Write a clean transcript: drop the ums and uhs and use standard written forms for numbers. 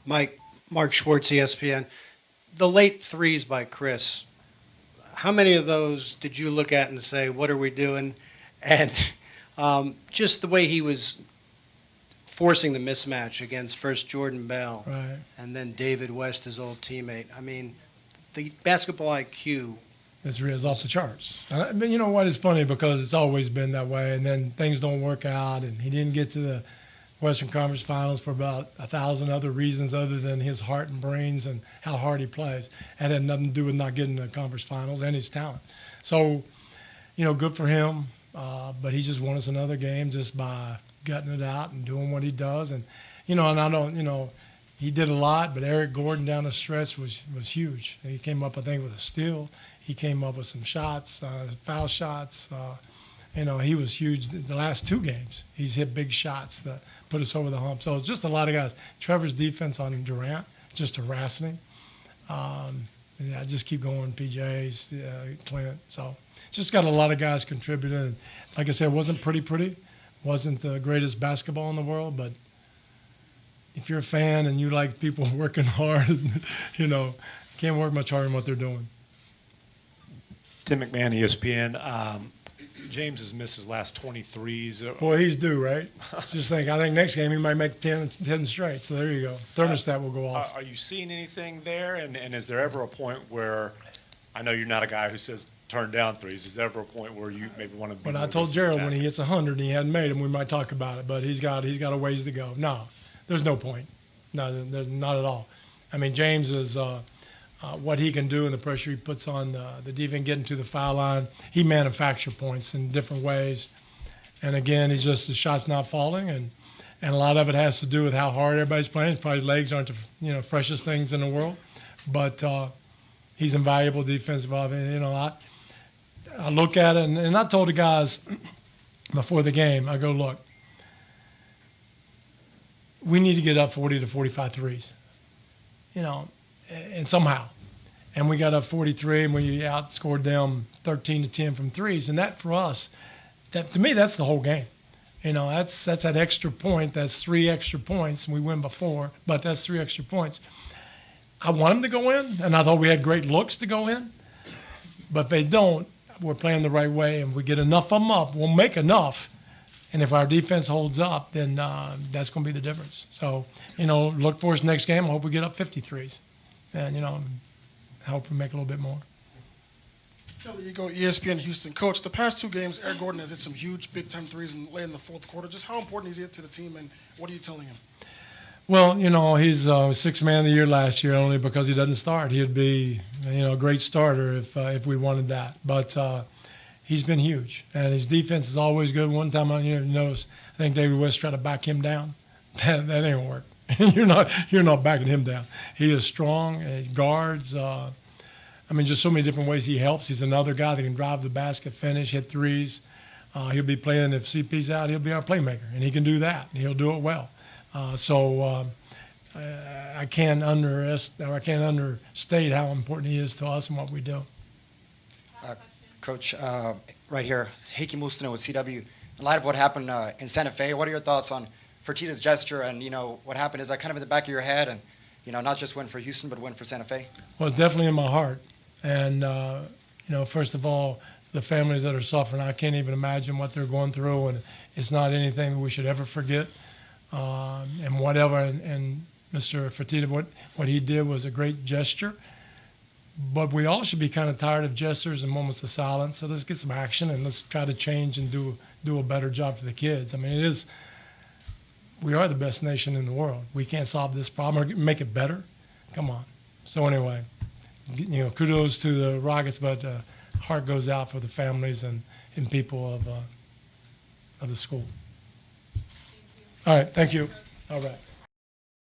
Mark Schwartz, ESPN. The late threes by Chris. How many of those did you look at and say, "What are we doing?" And just the way he was forcing the mismatch against first Jordan Bell, Right. and then David West, his old teammate. I mean, the basketball IQ. Is off the charts. But you know what is funny, because it's always been that way, and then things don't work out, and he didn't get to the Western Conference Finals for about 1,000 other reasons other than his heart and brains and how hard he plays. That had nothing to do with not getting to the conference finals and his talent. So, good for him. But he just won us another game just by gutting it out and doing what he does. And, and I don't, he did a lot, but Eric Gordon down the stretch was huge. He came up, I think, with a steal. He came up with some shots, foul shots. He was huge the last two games. He's hit big shots that put us over the hump. So it's just a lot of guys. Trevor's defense on Durant, just harassing him. I just keep going, PJ's, Clint. So just got a lot of guys contributing. And like I said, it wasn't pretty. Wasn't the greatest basketball in the world, but if you're a fan and you like people working hard, can't work much harder than what they're doing. Tim McMahon, ESPN. James has missed his last 23s. Boy, he's due, right? I think next game he might make 10 straight. So there you go. Thermostat will go off. Are you seeing anything there? And is there ever a point where, I know you're not a guy who says turn down threes. Is there ever a point where you maybe want to be But more I told aggressive Gerald when he hits 100 and he hadn't made them, we might talk about it. But he's got a ways to go. No, there's no point. No, there's not at all. I mean, James is what he can do and the pressure he puts on the defense, getting to the foul line. He manufactures points in different ways. And again, he's just the shot's not falling, and a lot of it has to do with how hard everybody's playing. Probably legs aren't the freshest things in the world, but he's invaluable defensive. I look at it, and I told the guys before the game, I go, look, we need to get up 40 to 45 threes, and somehow. And we got up 43, and we outscored them 13 to 10 from threes. And that, for us, to me, that's the whole game. That's that extra point. That's 3 extra points. And we win before, but that's 3 extra points. I want them to go in, and I thought we had great looks to go in. But if they don't, we're playing the right way, and if we get enough of them up, we'll make enough. And if our defense holds up, then that's going to be the difference. So, look for us next game. I hope we get up 53s. And, help we make a little bit more. Kelly, you go ESPN Houston. Coach, the past 2 games, Eric Gordon has hit some huge big-time threes late in the fourth quarter. Just how important is he to the team, and what are you telling him? Well, he's Sixth Man of the Year last year only because he doesn't start. He'd be, a great starter if we wanted that. But he's been huge, and his defense is always good. One time, notice, I think David West tried to back him down. That ain't gonna work. you're not backing him down. He is strong. He guards. Just so many different ways he helps. He's another guy that can drive the basket, finish, hit threes. He'll be playing if CP's out. He'll be our playmaker, and he can do that. And he'll do it well. I can't understate how important he is to us and what we do. Coach, right here, Heikki Mustonen with CW. In light of what happened in Santa Fe, what are your thoughts on Fertitta's gesture and, what happened? Is that kind of in the back of your head and, not just win for Houston but win for Santa Fe? Well, it's definitely in my heart. And, first of all, the families that are suffering, I can't even imagine what they're going through, and it's not anything that we should ever forget. And whatever, and Mr. Fertitta, what he did was a great gesture. But we all should be kind of tired of gestures and moments of silence. So let's get some action and let's try to change and do a better job for the kids. We are the best nation in the world. We can't solve this problem or make it better. Come on. So anyway, kudos to the Rockets, but heart goes out for the families and people of the school. All right, thank you. All right.